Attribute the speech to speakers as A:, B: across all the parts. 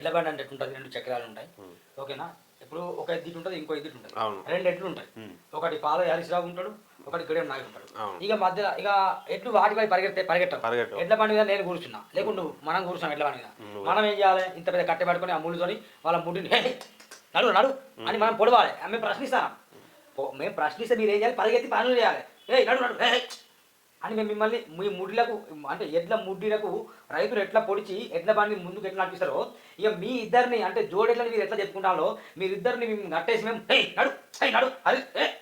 A: ఎడ్ల బండి అంటే ఎట్లుంటుంది, 2 చక్రాలు ఉంటాయి. ఓకేనా? ఇప్పుడు ఒక ఎద్దిటు ఉంటుంది, ఇంకో ఎద్దిటు ఉంటుంది. 2 ఎడ్లు ఉంటాయి. ఒకటి పాల హరీశ్రావు ఉంటాడు, ఒకటి గడియం నాయకు ఉంటాడు. ఇక మధ్యలో ఇక ఎడ్లు వాటిపై పరిగెట్టవు. ఎడ్ల బండి మీద నేను కూర్చున్నా, లేకుండా మనం కూర్చున్నాం ఎడ్ల బండి మీద. మనం ఏం చేయాలి? ఇంత పెద్ద కట్టె పట్టుకొని ఆ ముళ్ళుతోని వాళ్ళ ముడిని నడు నడు అని మనం పొడవాలి. మేము ప్రశ్నిస్తాం. మేము ప్రశ్నిస్తే మీరు ఏం చేయాలి? పరిగెత్తి పనులు చేయాలి. నడు నడు అని మేము మిమ్మల్ని మీ ముడిలకు అంటే ఎడ్ల ముడ్డిలకు రైతులు ఎట్లా పొడిచి ఎడ్ల బండి ముందుకు ఎట్లా నడిపిస్తారో, ఇక మీ ఇద్దరిని అంటే జోడెడ్లని మీరు ఎట్లా చెప్పుకుంటారో మీరిద్దరిని మేము కట్టేసి మేము నడు నడు హరి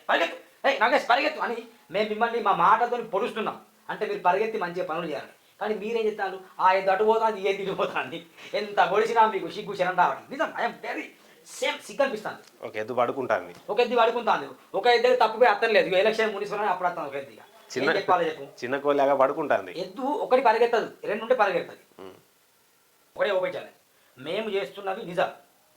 A: పరిగెత్తు నాగేష్ పరిగెత్తు అని మేము మిమ్మల్ని మా మాటలతో పొడుస్తున్నాం. అంటే మీరు పరిగెత్తి మంచిగా పనులు చేయాలి. కానీ మీరేం చెప్తారు? ఆ ఎద్దు అటు పోతుంది, ఏ తిరిగి పోతుంది. ఎంత పొడిచినా మీకు సిగ్గు శరం రావడం నిజం. ఐఎమ్ వెరీ సేమ్ సిగ్గు అనిపిస్తుంది.
B: ఒక ఎద్దు పడుకుంటుంది,
A: ఒక ఎద్దు పడుకుంటుంది. ఒక ఎద్దు తప్పుపోయి అర్థం లేదు. ఎలక్షన్ మునిసిపల్ అప్పుడు వస్తాను ఒక ఎద్దుగా
B: చిన్న కోలాగా పడుకుంటుంది.
A: ఎద్దు ఒకటి పరిగెత్తదు, 2 ఉంటే పరిగెడుతుంది. ఒకటే ఓపెన్ ఛాలెంజ్. మేము చేస్తున్నవి నిజం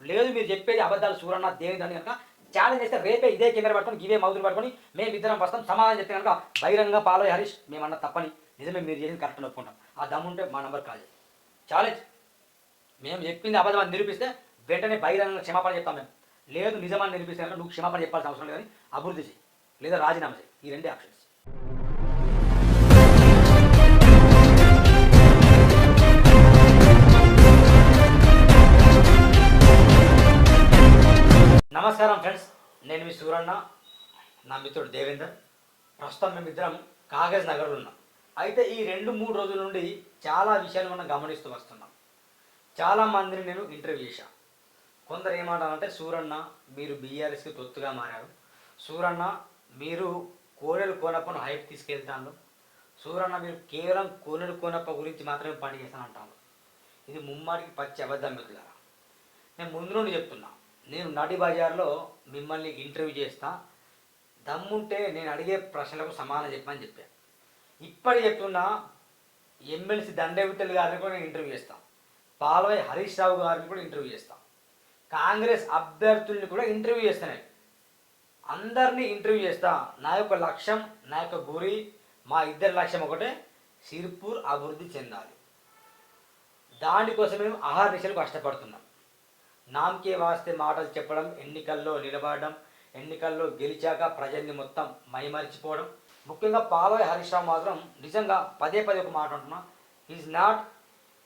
A: లేదు, మీరు చెప్పేది అబద్ధాలు సూరన్న దేని దాన్ని కనుక ఛాలెంజ్ చేస్తే రేపే ఇదే కెమెరా పట్టుకొని ఇవే మౌతులు పట్టుకొని మేము ఇద్దరం వస్తాం. సమాధానం చెప్తే కనుక బహిరంగంగా పాలయ్య హరీష్ మేమన్నా తప్పని నిజమే మీరు చేసింది కరెక్ట్ ఒప్పుకుంటాం. ఆ దమ్ముంటే మా నంబర్ కాల్ చేసి ఛాలెంజ్. మేము చెప్పింది అబద్ధం అని నిరూపిస్తే వెంటనే బహిరంగంగా క్షమాపణ చెప్తాం. మేము లేదు నిజమని నిరూపిస్తే కనుక నువ్వు క్షమాపణ చెప్పాల్సిన అవసరం లేదని అభివృద్ధి చేయి, లేదా రాజీనామా చేయి. ఈ 2 ఆప్షన్స్. నమస్కారం ఫ్రెండ్స్, నేను మీ సూరన్న, నా మిత్రుడు దేవేందర్. ప్రస్తుతం మేమిద్దరం కాగజ్ నగర్లో ఉన్నాం. అయితే ఈ 2-3 రోజుల నుండి చాలా విషయాలు మనం గమనిస్తూ వస్తున్నాం. చాలామందిని నేను ఇంటర్వ్యూ చేశాను. కొందరు ఏమంటారంటే, సూరన్న మీరు బీఆర్ఎస్కి తొత్తుగా మారారు, సూరన్న మీరు కోనెలు కోనప్పను హైప్ తీసుకెళ్తాను, సూరన్న మీరు కేవలం కోనెలు కోనప్ప గురించి మాత్రమే పని చేస్తాను అంటాను. ఇది ముమ్మాడికి పచ్చి అబద్ధం మిత్రులారా. నేను ముందు నుండి చెప్తున్నా, నేను నడి బజార్లో మిమ్మల్ని ఇంటర్వ్యూ చేస్తా, దమ్ముంటే నేను అడిగే ప్రశ్నలకు సమాధానం చెప్పమని చెప్పాను. ఇప్పటి చెప్తున్నా, ఎమ్మెల్సీ దండవిట్టలు గారిని కూడా నేను ఇంటర్వ్యూ చేస్తాను, పాల్వాయి హరీష్ రావు గారిని కూడా ఇంటర్వ్యూ చేస్తాను, కాంగ్రెస్ అభ్యర్థుల్ని కూడా ఇంటర్వ్యూ చేస్తాను. అందరినీ ఇంటర్వ్యూ చేస్తా. నా యొక్క లక్ష్యం, నా యొక్క గురి, మా ఇద్దరి లక్ష్యం ఒకటే, సిర్పూర్ అభివృద్ధి చెందాలి. దానికోసం మేము అహర్నిశలు కష్టపడుతున్నాం. నామకే వాస్తే మాటలు చెప్పడం, ఎన్నికల్లో నిలబడడం, ఎన్నికల్లో గెలిచాక ప్రజల్ని మొత్తం మైమరిచిపోవడం. ముఖ్యంగా పాల్వాయి హరీష్ రావు మాత్రం నిజంగా పదే ఒక మాట అంటున్నా, is not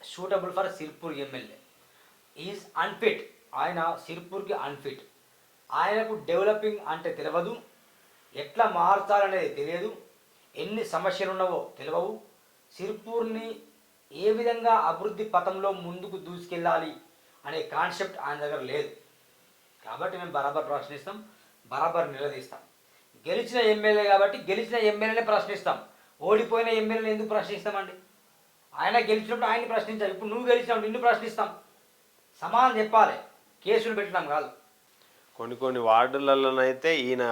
A: suitable for Sirpur MLA, is unfit. ఆయన సిర్పూర్కి అన్ఫిట్. ఆయనకు డెవలపింగ్ అంటే తెలియదు, ఎట్లా మార్చాలనేది తెలియదు, ఎన్ని సమస్యలు ఉన్నావో తెలియవు, సిర్పూర్ని ఏ విధంగా అభివృద్ధి పథంలో ముందుకు దూసుకెళ్ళాలి అనే కాన్సెప్ట్ ఆయన దగ్గర లేదు. కాబట్టి మేము బరాబర్ ప్రశ్నిస్తాం, బరాబర్ నిలదీస్తాం. గెలిచిన ఎమ్మెల్యే కాబట్టి గెలిచిన ఎమ్మెల్యేనే ప్రశ్నిస్తాం. ఓడిపోయిన ఎమ్మెల్యేని ఎందుకు ప్రశ్నిస్తామండి? ఆయన గెలిచినప్పుడు ఆయన్ని ప్రశ్నించాలి. ఇప్పుడు నువ్వు గెలిచినప్పుడు నిన్ను ప్రశ్నిస్తాం. సమాధానం చెప్పాలి, కేసులు పెట్టినాం కాదు.
B: కొన్ని వార్డులలోనైతే ఈయన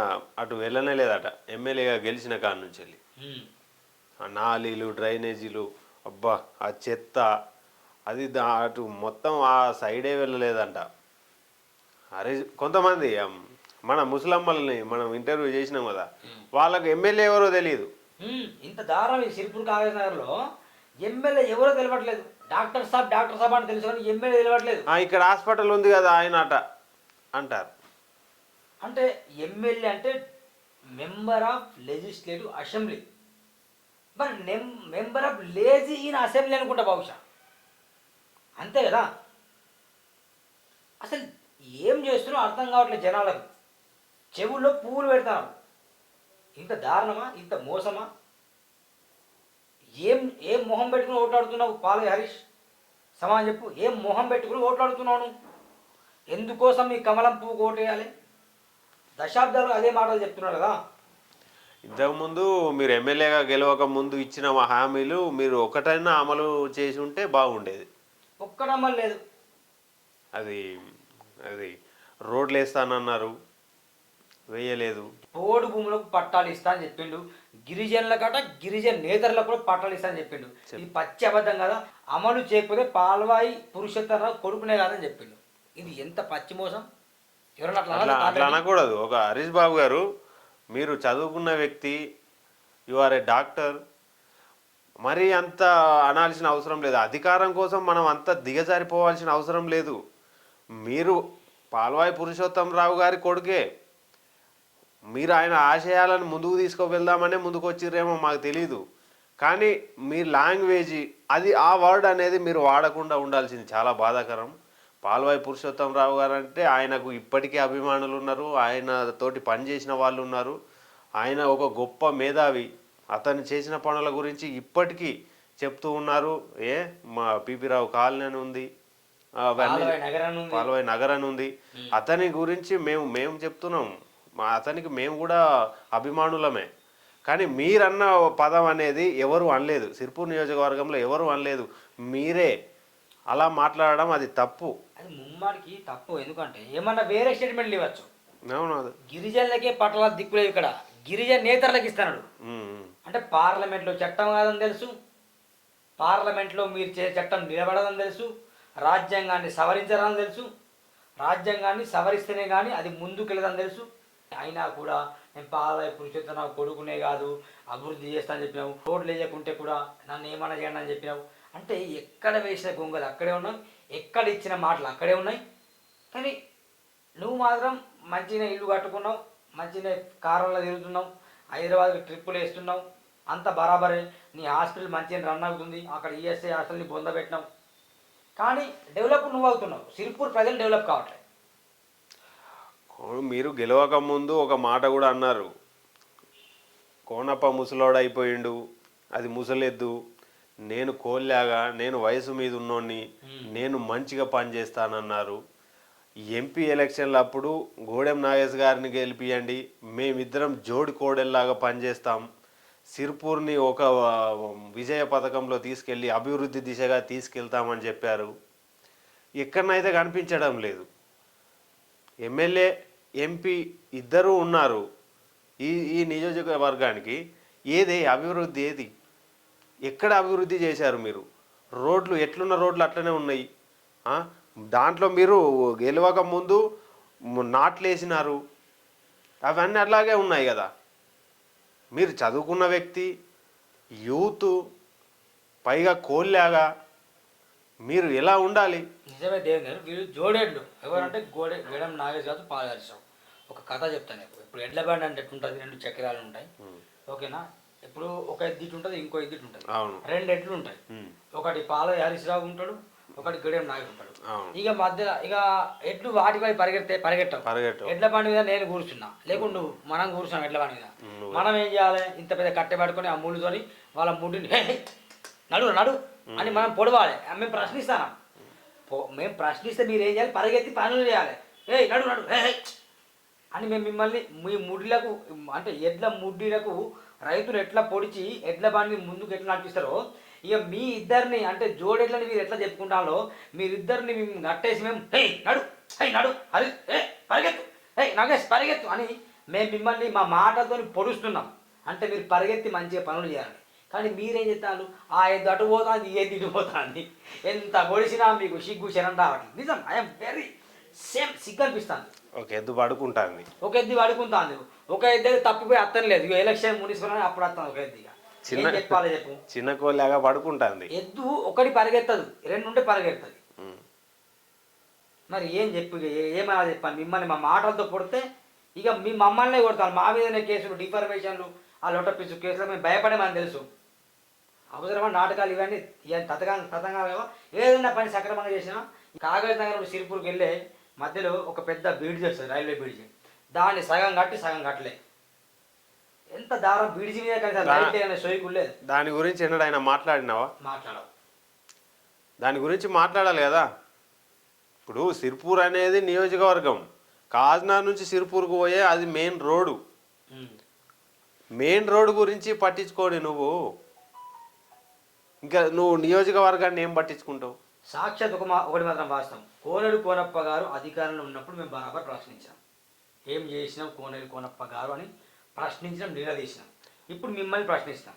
B: అటు వెళ్ళనే లేదట, ఎమ్మెల్యేగా గెలిచిన కాడ నుంచి వెళ్ళి. ఆ నాలీలు, డ్రైనేజీలు, అబ్బా ఆ చెత్త, అది అటు మొత్తం ఆ సైడే వెళ్ళలేదంట. అరే కొంతమంది మన ముసలమ్మల్ని మనం ఇంటర్వ్యూ చేసినాం కదా, వాళ్ళకు ఎమ్మెల్యే ఎవరో తెలియదు.
A: ఇంత దారుణం. ఈ సిర్పూర్ కాగజ్ నగర్లో ఎమ్మెల్యే ఎవరో తెలియట్లేదు. డాక్టర్ సాబ్ అని తెలుసు కానీ ఎమ్మెల్యే తెలియట్లేదు.
B: ఇక్కడ హాస్పిటల్ ఉంది కదా ఆయన అట అంటారు.
A: అంటే ఎమ్మెల్యే అంటే మెంబర్ ఆఫ్ లెజిస్లేటివ్ అసెంబ్లీ, మరి member of lazy in assembly అనుకుంటా బహుశా, అంతే కదా. అసలు ఏం చేస్తున్నారో అర్థం కావట్లేదు జనాలకు. చెవుల్లో పువ్వులు పెడతారు. ఇంత దారుణమా, ఇంత మోసమా? ఏం మొహం పెట్టుకుని ఓట్లాడుతున్నావు పాలయ్య హరీష్? సమాధానం చెప్పు. ఏం మొహం పెట్టుకుని ఓట్లాడుతున్నావు? ఎందుకోసం ఈ కమలం పువ్వు ఓటేయాలి? దశాబ్దాలు అదే మాటలు చెప్తున్నాడు కదా.
B: ఇంతకుముందు మీరు ఎమ్మెల్యేగా గెలవక ముందు ఇచ్చిన హామీలు మీరు ఒకటైనా అమలు చేసి ఉంటే బాగుండేది.
A: ఒక్కడమ్మలు లేదు.
B: అది రోడ్లు వేస్తానన్నారు, వేయలేదు.
A: పోడు భూములకు పట్టాలు ఇస్తా అని చెప్పిండు. గిరిజనుల కట గిరిజన నేతలకు కూడా పట్టాలు ఇస్తా అని చెప్పిండు. ఇది పచ్చి అబద్ధం కదా. అమలు చేయకపోతే పాల్వాయి పురుషోత్తమరావు కొడుకునే కాదని చెప్పిండు. ఇది ఎంత పచ్చి మోసం!
B: అట్లా అనకూడదు. ఒక హరీష్ బాబు గారు, మీరు చదువుకున్న వ్యక్తి, యు ఆర్ ఏ డాక్టర్, మరీ అంత అనాల్సిన అవసరం లేదు. అధికారం కోసం మనం అంత దిగజారిపోవాల్సిన అవసరం లేదు. మీరు పాల్వాయి పురుషోత్తంరావు గారి కొడుకే. మీరు ఆయన ఆశయాలను ముందుకు తీసుకువెళ్దామనే ముందుకు వచ్చిర్రేమో మాకు తెలీదు. కానీ మీ లాంగ్వేజ్ అది ఆ వర్డ్ అనేది మీరు వాడకుండా ఉండాల్సింది చాలా బాధాకరం. పాల్వాయి పురుషోత్తంరావు గారు అంటే ఆయనకు ఇప్పటికీ అభిమానులు ఉన్నారు, ఆయన తోటి పనిచేసిన వాళ్ళు ఉన్నారు. ఆయన ఒక గొప్ప మేధావి. అతను చేసిన పనుల గురించి ఇప్పటికీ చెప్తూ ఉన్నారు. మా పిపి రావు కాలనీ అని ఉంది, అవన్నీ పాల్వాయి నగర్ అని ఉంది. అతని గురించి మేము చెప్తున్నాం. అతనికి మేము కూడా అభిమానులమే. కానీ మీరన్న పదం అనేది ఎవరు అనలేదు, సిర్పూర్ నియోజకవర్గంలో ఎవరు అనలేదు. మీరే అలా మాట్లాడడం అది తప్పు.
A: అది ముమ్మాడికి తప్పు. ఎందుకంటే ఏమన్నా వేరే స్టేట్మెంట్లు ఇవ్వచ్చు.
B: అవును, అది
A: గిరిజనులకే పట్ల దిక్కులేదు. ఇక్కడ గిరిజన నేతలకు ఇస్తున్నాడు. అంటే పార్లమెంట్లో చట్టం కాదని తెలుసు, పార్లమెంట్లో మీరు చట్టం నిలబడదని తెలుసు, రాజ్యాంగాన్ని సవరించాలని తెలుసు, రాజ్యాంగాన్ని సవరిస్తేనే కానీ అది ముందుకెళ్ళదని తెలుసు. అయినా కూడా నేను పాలవాయి పురుషోత్తమ కొడుకునే కాదు అభివృద్ధి చేస్తానని చెప్పినావు, రోడ్లు వేయకుంటే కూడా నన్ను ఏమన్నా చేయండి అని చెప్పినావు. అంటే ఎక్కడ వేసిన గొంగలు అక్కడే ఉన్నాయి, ఎక్కడ ఇచ్చిన మాటలు అక్కడే ఉన్నాయి. కానీ నువ్వు మాత్రం మంచిగా ఇల్లు కట్టుకున్నావు, మంచిగా కారులో తిరుగుతున్నావు, హైదరాబాద్కి ట్రిప్పులు వేస్తున్నావు, అంత బరాబరే. నీ హాస్పిటల్ మంచిగా రన్ అవుతుంది, అక్కడ ఈఎస్ఐ హాస్పిటల్ని పొందబెట్టినావు. కానీ డెవలప్ నువ్వు అవుతున్నావు, సిర్పూర్ ప్రజలు డెవలప్ కావట్లేదు.
B: మీరు గెలవక ముందు ఒక మాట కూడా అన్నారు, కోనప్ప ముసలోడు అయిపోయిండు, అది ముసలెద్దు, నేను కోల్లాగా, నేను వయసు మీద ఉన్నోడిని, నేను మంచిగా పనిచేస్తానన్నారు. ఎంపీ ఎలక్షన్లు అప్పుడు గోడెం నాగేష్ గారిని గెలిపియండి, మేమిద్దరం జోడి కోడెల్లాగా పనిచేస్తాం, సిర్పూర్ని ఒక విజయ పథకంలో తీసుకెళ్ళి అభివృద్ధి దిశగా తీసుకెళ్తామని చెప్పారు. ఎక్కడనైతే కనిపించడం లేదు. ఎమ్మెల్యే ఎంపీ ఇద్దరూ ఉన్నారు ఈ నియోజకవర్గానికి. ఏది అభివృద్ధి, ఏది ఎక్కడ అభివృద్ధి చేశారు మీరు? రోడ్లు ఎట్లున్న రోడ్లు అట్లనే ఉన్నాయి. దాంట్లో మీరు గెలవక ముందు నాట్లు వేసినారు, అవన్నీ అట్లాగే ఉన్నాయి కదా. మీరు చదువుకున్న వ్యక్తి, యూత్, పైగా కోల్లాగా మీరు ఎలా ఉండాలి?
A: నిజమే దేవేంద్ర గారు, వీళ్ళు జోడేళ్ళు ఎవరంటే గోడెం నాగేష్ గారు పాలగారిస్తాం. ఒక కథ చెప్తాను. ఇప్పుడు ఎడ్ల బండి అంటే ఎట్లుంటుంది, 2 చక్రాలు ఉంటాయి, ఓకేనా. ఇప్పుడు ఒక ఎద్దిట్టు ఉంటుంది, ఇంకో ఎద్దిట్టు ఉంటుంది, 2 ఎడ్లు ఉంటాయి. ఒకటి పాల హరీశ్రావు ఉంటాడు, ఒకటి గోడెం నాగేష్ ఉంటాడు. ఇక మధ్యలో ఇక ఎడ్లు వాటి పై పరిగెట్టవు. ఎడ్ల బండి మీద నేను కూర్చున్నా, లేకుండా నువ్వు మనం కూర్చున్నాం ఎడ్ల బండి మీద. మనం ఏం చేయాలి? ఇంత పెద్ద కట్టె పట్టుకొని ఆ ముళ్ళుతోని వాళ్ళ ముడ్డిని నడు నడు అని మనం పొడవాలి. మేము ప్రశ్నిస్తాం. మేము ప్రశ్నిస్తే మీరు ఏం చేయాలి? పరిగెత్తి పనులు చేయాలి. నడు నడు అని మేము మిమ్మల్ని మీ ముడ్లకు, అంటే ఎడ్ల ముడ్డిలకు రైతులు ఎట్లా పొడిచి ఎడ్ల బండి ముందుకు ఎట్లా నడిపిస్తారో, ఇక మీ ఇద్దరిని అంటే జోడెడ్లని మీరు ఎట్లా చెప్పుకుంటాలో మీరిద్దరిని మేము నట్టేసి మేము నడు నడు హరి పరిగెత్తు నాగేష్ పరిగెత్తు అని మేము మిమ్మల్ని మా మాటలతో పొడుస్తున్నాం. అంటే మీరు పరిగెత్తి మంచిగా పనులు చేయాలి. కానీ మీరేం చెప్తారు? ఆ ఎద్దు అటు పోతుంది, ఈ ఎద్దు ఇటు పోతుంది. ఎంత పొడిచినా మీకు సిగ్గు శరం రావట్లేదు. నిజం, ఐఎమ్ వెరీ సిగ్గు అనిపిస్తుంది.
B: ఒక ఎద్దు పడుకుంటుంది,
A: ఒక ఎద్దు పడుకుంటుంది, ఒక ఎద్దు తప్పిపోయి అత్తని లేదు. ఇక ఎలక్షన్ మున్సిపల్ అని అప్పుడు వస్తాను ఒక ఎద్దు. ఇక చెప్పాలి చెప్పు,
B: చిన్న కోళ్ళగా పడుకుంటుంది.
A: ఎద్దు ఒకటి పరిగెత్తదు, 2 ఉంటే పరిగెడుతుంది. మరి ఏం చెప్పు, ఏమైనా చెప్పాను. మిమ్మల్ని మా మాటలతో కొడితే ఇక మీ మమ్మల్నే కొడతాను. మా మీదనే కేసులు, డిఫర్మేషన్లు, ఆ లొట్టపిచ్చు కేసులు. మేము భయపడేమని తెలుసు. అవసరమా నాటకాలు ఇవన్నీ తతంగాలు. ఏదైనా పని సక్రమంగా చేసినా కాగజ్ నగర్ నుండి సిర్పూర్కి వెళ్ళే మధ్యలో ఒక పెద్ద బ్రిడ్జ్ వస్తుంది, రైల్వే బ్రిడ్జ్. దాన్ని సగం కట్టి సగం కట్టలే. ఎంత దారం బ్రిడ్జి మీద కలిసి సోయికులేదు.
B: దాని గురించి ఎన్నడూ ఆయన మాట్లాడినావా?
A: మాట్లాడవు.
B: దాని గురించి మాట్లాడాలి కదా. ఇప్పుడు సిర్పూర్ అనేది నియోజకవర్గం, కాజ్నార్ నుంచి సిర్పూర్కు పోయే అది మెయిన్ రోడ్డు. మెయిన్ రోడ్డు గురించి పట్టించుకోని నువ్వు ఇంకా నువ్వు నియోజకవర్గాన్ని ఏం పట్టించుకుంటావు?
A: సాక్షాత్ ఒకటి మాత్రం వాస్తవం. కోనేరు కోనప్ప గారు అధికారంలో ఉన్నప్పుడు మేము బరాబర్ ప్రశ్నించాం. ఏం చేసినాం కోనేరు కోనప్ప గారు అని ప్రశ్నించడం, నిలదీసినాం. ఇప్పుడు మిమ్మల్ని ప్రశ్నిస్తాం,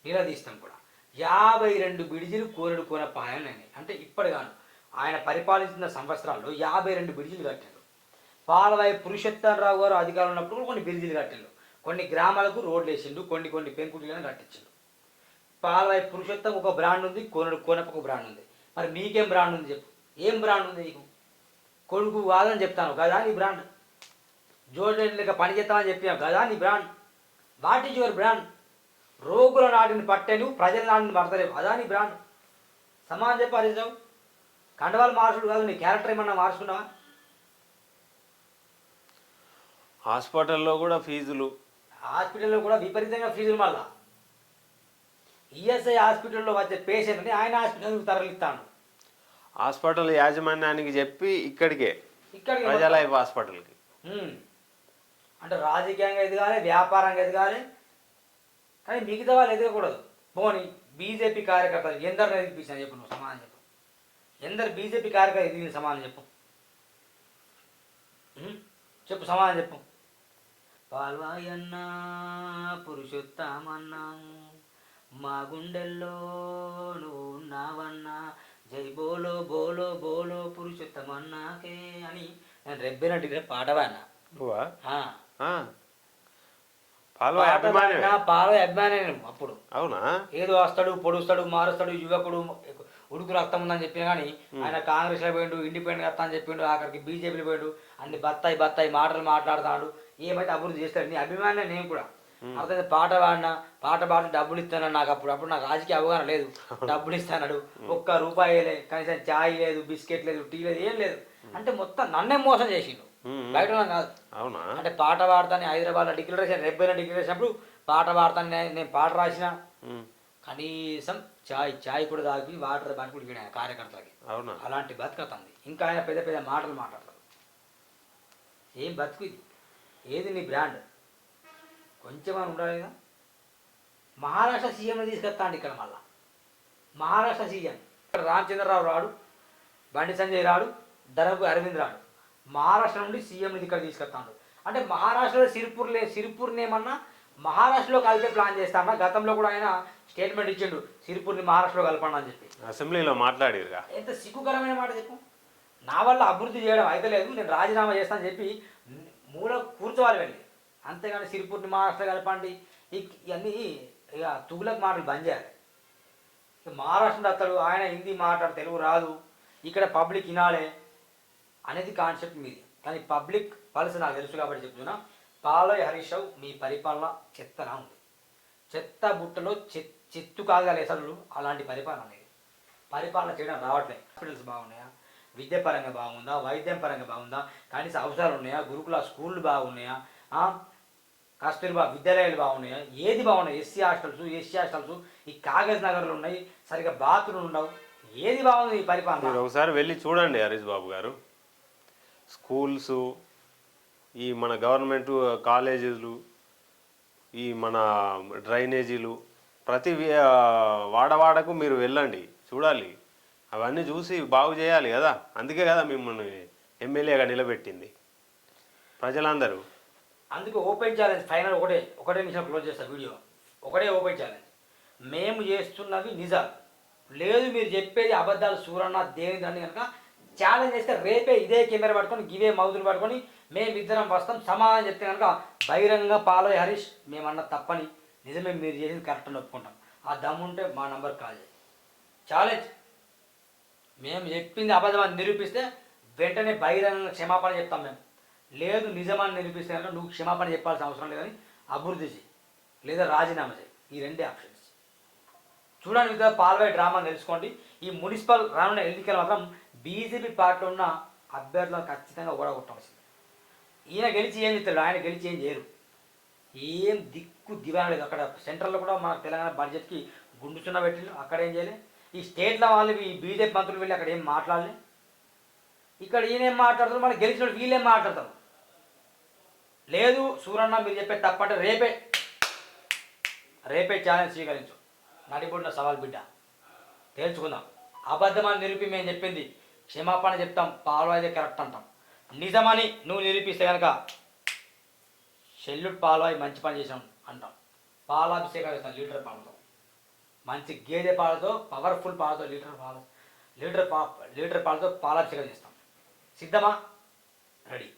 A: నిలదీస్తాం కూడా. 52 బ్రిడ్జిలు కోనేరు కోనప్ప ఆయనని. అంటే ఇప్పటి కాదు, ఆయన పరిపాలించిన సంవత్సరాల్లో 52 బ్రిడ్జిలు కట్టారు. పాలవాయి పురుషోత్తమరావు గారు అధికారంలో ఉన్నప్పుడు కొన్ని బ్రిడ్జిలు కట్టారు. కొన్ని గ్రామాలకు రోడ్లు వేసిండు, కొన్ని పెంకుటిలను కట్టించాడు. పాలవాయి పురుషోత్తం ఒక బ్రాండ్ ఉంది, కోనేరు కోనప్ప ఒక బ్రాండ్ ఉంది. మరి మీకేం బ్రాండ్ ఉంది చెప్పు? ఏం బ్రాండ్ ఉంది నీకు? కొడుకు కాదని చెప్తాను కదా నీ బ్రాండ్. జోడెన్ లెక్క పని చేస్తామని చెప్పాను కదా నీ brand. What is your brand? రోగుల నాటిని పట్టెను ప్రజల నాటిని పడతలేవు అదా నీ బ్రాండ్. సమానం చెప్పి హరీష్ రావు. కండవాళ్ళు మార్చుడు కాదు, నీ క్యారెక్టర్ ఏమన్నా మార్చుకున్నావా?
B: హాస్పిటల్లో కూడా ఫీజులు,
A: హాస్పిటల్లో కూడా విపరీతంగా ఫీజులు. మళ్ళా ఈఎస్ఐ హాస్పిటల్లో వచ్చే పేషెంట్ని ఆయన హాస్పిటల్కి తరలిస్తాను.
B: హాస్పిటల్ యాజమాన్యానికి చెప్పి ఇక్కడికే
A: ఇక్కడికి
B: ప్రజాలైఫ్ హాస్పిటల్కి.
A: అంటే రాజకీయంగా ఎదగాలి, వ్యాపారంగా ఎదగాలి, కానీ మిగతా వాళ్ళు ఎదగకూడదు. పోనీ బీజేపీ కార్యకర్తలు ఎందరు ఎదిగిపించాను చెప్పు, నువ్వు సమాధానం చెప్పు. ఎందరు బీజేపీ కార్యకర్తలు ఎదిగిన సమాధానం చెప్పు. చెప్పు సమాధానం చెప్పు. పాల్వాయన్నా పురుషోత్తమన్నా మా గుండెల్లో నువ్వు ఉన్నావన్నా, జై బోలో బోలో బోలో పురుషోత్తమన్నాకే అని నేను రెబ్బినట్టు పాట పాడినా.
B: నువ్వా? పాల్వాయి అభిమాని.
A: పాల్వాయి అభిమాని అప్పుడు.
B: అవునా?
A: ఏదో వస్తాడు, పొడుస్తాడు, మారుస్తాడు, యువకుడు, ఉడుకు రక్తం ఉందని చెప్పిన కానీ ఆయన కాంగ్రెస్లో పోయిండు, ఇండిపెండెంట్ వస్తా అని చెప్పిండు, అక్కడికి బీజేపీలో పోయిండు, అన్ని బత్తాయి మాటలు మాట్లాడుతాడు. ఏమైతే అభివృద్ధి చేస్తాడు. నీ అభిమానే నేను కూడా. అర్థం పాట పాడి డబ్బులు ఇస్తాను. నాకు అప్పుడు నాకు రాజకీయ అవగాహన లేదు. డబ్బులు ఇస్తాడు, ఒక్క రూపాయి కనీసం చాయ్ లేదు, బిస్కెట్ లేదు, టీ లేదు, ఏం లేదు. అంటే మొత్తం నన్నే మోసం చేసిండు, బయట కాదు.
B: అవునా? అంటే
A: పాట పాడతాను హైదరాబాద్లో డిక్లరేషన్, రెబ్బైనా డిక్లరేషన్ పాట పాడతాను. నేను పాట రాసిన కనీసం చాయ్ కూడా తాగి వాటర్ బాగా కుడిపోయాడు ఆయన కార్యకర్తలకి.
B: అవునా? అలాంటి
A: బతుకుతుంది. ఇంకా ఆయన పెద్ద పెద్ద మాటలు మాట్లాడతారు. ఏం బతుకు ఇది? ఏది నీ బ్రాండ్? కొంచెం అని ఉండాలి కదా. మహారాష్ట్ర సీఎంని తీసుకొస్తాండి ఇక్కడ. మళ్ళా మహారాష్ట్ర సీఎం ఇక్కడ రామచంద్రరావు రాడు, బండి సంజయ్ రాడు, ధనపు అరవింద్ రాడు. మహారాష్ట్ర నుండి సీఎంని ఇక్కడ తీసుకొస్తాడు. అంటే మహారాష్ట్రలో సిరిపూర్ని ఏమన్నా మహారాష్ట్రలో కలిపే ప్లాన్ చేస్తామన్నా. గతంలో కూడా ఆయన స్టేట్మెంట్ ఇచ్చిండు, సిరిపూర్ని మహారాష్ట్రలో కలపండి అని చెప్పి.
B: అసెంబ్లీలో మాట్లాడిరుగా.
A: ఎంత సిగ్గుకరమైన మాట చెప్పు. నా వల్ల అభివృద్ధి చేయడం అయితే లేదు, నేను రాజీనామా చేస్తానని చెప్పి మూల కూర్చోవాలి వెళ్ళి. అంతేగాని సిరిపూర్ని మహారాష్ట్ర కలపండి ఇవన్నీ ఇక తుగులకు మాటలు బంద్ చేయాలి. ఇక మహారాష్ట్ర అతడు ఆయన హిందీ మాట్లాడు, తెలుగు రాదు, ఇక్కడ పబ్లిక్ వినాలే అనేది కాన్సెప్ట్ మీది. కానీ పబ్లిక్ పల్స్ నాకు తెలుసు కాబట్టి చెప్తున్నా. పాల్వాయి హరీష్ రావు మీ పరిపాలన చెత్తనా ఉంది. చెత్త బుట్టలో చెత్తు కాగాలి అసలు. అలాంటి పరిపాలన అనేది పరిపాలన చేయడం రావట్లేదు. హాస్పిటల్స్ బాగున్నాయా? విద్య పరంగా బాగుందా? వైద్యం పరంగా బాగుందా? కనీస అవసరాలు ఉన్నాయా? గురుకుల స్కూళ్ళు బాగున్నాయా? కస్తూర్బా విద్యాలయాలు బాగున్నాయా? ఏది బాగున్నాయి? ఎస్సీ హాస్టల్స్ ఈ కాగజ్ నగర్లు ఉన్నాయి, సరిగ్గా బాత్రూమ్లు ఉండవు. ఏది బాగుంది ఈ పరిపాలన?
B: మీరు ఒకసారి వెళ్ళి చూడండి హరీష్ బాబు గారు. స్కూల్స్, ఈ మన గవర్నమెంట్ కాలేజీలు, ఈ మన డ్రైనేజీలు, ప్రతి వాడవాడకు మీరు వెళ్ళండి, చూడాలి. అవన్నీ చూసి బాగు చేయాలి కదా. అందుకే కదా మిమ్మల్ని ఎమ్మెల్యేగా నిలబెట్టింది ప్రజలందరూ.
A: అందుకే ఓపెన్ ఛాలెంజ్ ఫైనల్ ఒకటే నిమిషం క్లోజ్ చేస్తా వీడియో. ఒకటే ఓపెన్ ఛాలెంజ్. మేము చేస్తున్నవి నిజాలు, లేదు మీరు చెప్పేది అబద్ధాలు సూరన్న దేనిదని కనుక ఛాలెంజ్ చేస్తే రేపే ఇదే కెమెరా పట్టుకొని ఇవే మౌతులు పట్టుకొని మేమిద్దరం వస్తాం. సమాధానం చెప్తే కనుక బహిరంగంగా పాల్వాయి హరీష్ మేమన్నా తప్పని, నిజమే మీరు చేసింది కరెక్ట్ అని ఒప్పుకుంటాం. ఆ దమ్ముంటే మా నంబర్ కాల్ చేయి. ఛాలెంజ్. మేము చెప్పింది అబద్ధమని నిరూపిస్తే వెంటనే బహిరంగంగా క్షమాపణ చెప్తాం మేము. లేదు నిజమని నిరూపిస్తే కనుక నువ్వు క్షమాపణ చెప్పాల్సిన అవసరం లేదని అభివృద్ధి చేయి, లేదా రాజీనామా చేయి. ఈ రెండే ఆప్షన్స్. చూడండి మిగతా పాల్వాయి డ్రామా తెలుసుకోండి. ఈ మున్సిపల్ రానున్న ఎన్నికలు మాత్రం బీజేపీ పార్టీలో ఉన్న అభ్యర్థులను ఖచ్చితంగా ఓడగొట్టవలసింది. ఈయన గెలిచి ఏం చెప్తాడు? ఆయన గెలిచి ఏం చేయరు. ఏం దిక్కు దివాణం లేదు. అక్కడ సెంట్రల్లో కూడా మన తెలంగాణ బడ్జెట్కి గుండు చున్న పెట్టిండు, అక్కడ ఏం చేయలే. ఈ స్టేట్లో వాళ్ళు ఈ బీజేపీ మంత్రులు వెళ్ళి అక్కడ ఏం మాట్లాడలే. ఇక్కడ ఈయన ఏం మాట్లాడతారు, మళ్ళీ గెలిచిన వాళ్ళు వీళ్ళేం మాట్లాడతారు. లేదు సూరన్న మీరు చెప్పే తప్పంటే రేపే ఛాలెంజ్ స్వీకరించు. నడిపడిన సవాల్ బిడ్డ, తేల్చుకుందాం. అబద్ధమని నిరూపి మేము చెప్పింది క్షమాపణ చెప్తాం, పాల్వాయిదే కరెక్ట్ అంటాం. నిజమని నువ్వు నిరూపిస్తే కనుక సెల్యూట్ పాల్వాయి మంచి పని చేసాం అంటాం. పాలాభిషేకం చేస్తాం లీటర్ పాలతో, మంచి గేదె పాలతో, పవర్ఫుల్ పాలతో, లీటర్ పాలతో పాలాభిషేకం చేస్తాం. సిద్ధమా? రెడీ.